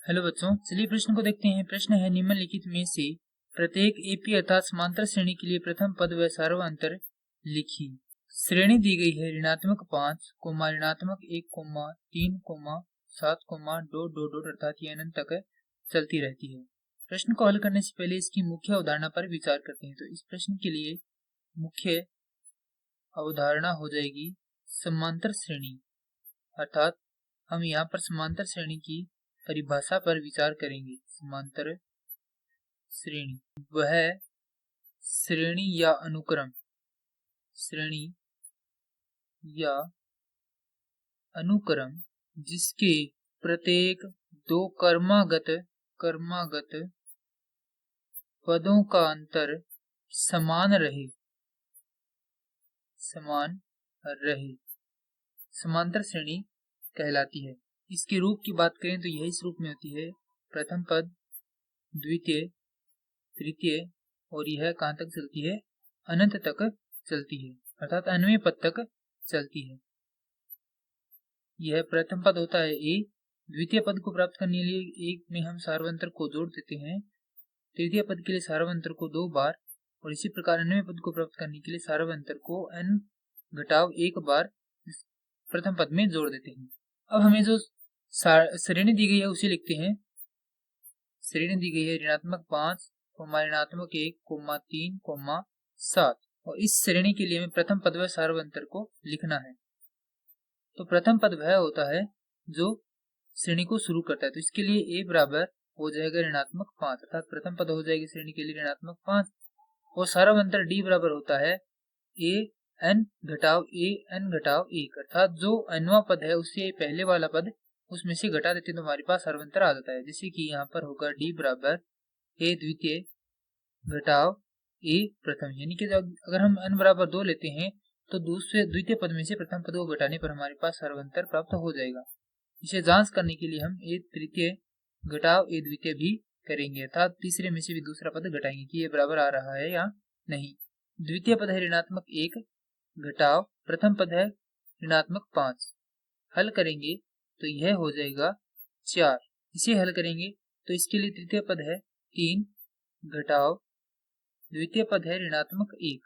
Hello बच्चों, चलिए प्रश्न को देखते हैं। प्रश्न है निम्नलिखित में से प्रत्येक एपी अर्थात समांतर श्रेणी के लिए प्रथम पद व सार्वअंतर लिखिए। श्रेणी दी गई है ऋणात्मक 5, ऋणात्मक 1, 3, 7, डॉट डॉट डॉट अर्थात ये अनंत तक चलती रहती है। प्रश्न को हल करने से पहले इसकी मुख्य अवधारणा पर विचार करते हैं। तो इस प्रश्न के लिए मुख्य अवधारणा हो जाएगी समांतर श्रेणी, अर्थात हम यहाँ पर समांतर श्रेणी की परिभाषा पर विचार करेंगे। समांतर श्रेणी वह श्रेणी या अनुक्रम, श्रेणी या अनुक्रम जिसके प्रत्येक दो क्रमागत पदों का अंतर समान रहे, समांतर श्रेणी कहलाती है। इसके रूप की बात करें तो यह इस रूप में होती है: प्रथम पद, द्वितीय, तृतीय, और यह कहां तक चलती है? अनंत तक चलती है, अर्थात अनवें पद तक चलती है। यह प्रथम पद होता है ए। द्वितीय पद को प्राप्त करने के लिए एक में हम सार्वंतर को जोड़ देते हैं, तृतीय पद के लिए सार्वंतर को 2 बार, और इसी प्रकार अनवें पद को प्राप्त करने के लिए सार्वंतर को n घटाव 1 बार प्रथम पद में जोड़ देते हैं। अब हमें जो श्रेणी दी गई है उसे लिखते हैं। श्रेणी दी गई है ऋणात्मक 5, ऋणात्मक 1, 3, 7, और इस श्रेणी के लिए हमें प्रथम पद व सार्वंतर को लिखना है। तो प्रथम पद वह होता है जो श्रेणी को शुरू करता है। तो इसके लिए a बराबर हो जाएगा ऋणात्मक 5, अर्थात प्रथम पद हो जाएगी श्रेणी के लिए ऋणात्मक 5, और सार्वंतर d बराबर होता है a n घटाव a n घटाव 1, अर्थात जो nवां पद है उससे पहले वाला पद उसमें से घटा देते तो हमारे पास सार्वंतर आ जाता है। जैसे कि यहाँ पर होगा d बराबर a द्वितीय घटाव a प्रथम, यानी कि अगर हम n बराबर 2 लेते हैं तो द्वितीय पद में से प्रथम पद को घटाने पर हमारे पास सार्वंतर प्राप्त हो जाएगा। इसे जांच करने के लिए हम a तृतीय घटाव a द्वितीय भी करेंगे, अर्थात तीसरे में से भी दूसरा पद घटाएंगे कि ये बराबर आ रहा है या नहीं। द्वितीय पद है ऋणात्मक 1 घटाव प्रथम पद है ऋणात्मक 5, हल करेंगे तो यह हो जाएगा 4। इसे हल करेंगे तो इसके लिए तृतीय पद है 3 घटाव द्वितीय पद है ऋणात्मक 1,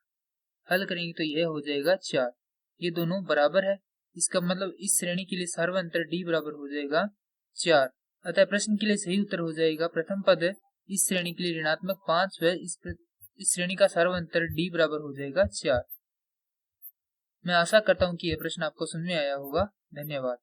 हल करेंगे तो यह हो जाएगा 4। ये दोनों बराबर है, इसका मतलब इस श्रेणी के लिए सार्वअंतर d बराबर हो जाएगा 4। अतः प्रश्न के लिए सही उत्तर हो जाएगा प्रथम पद इस श्रेणी के लिए ऋणात्मक 5 व इस श्रेणी का सार्वअंतर d बराबर हो जाएगा 4। मैं आशा करता हूं कि यह प्रश्न आपको समझ में आया होगा। धन्यवाद।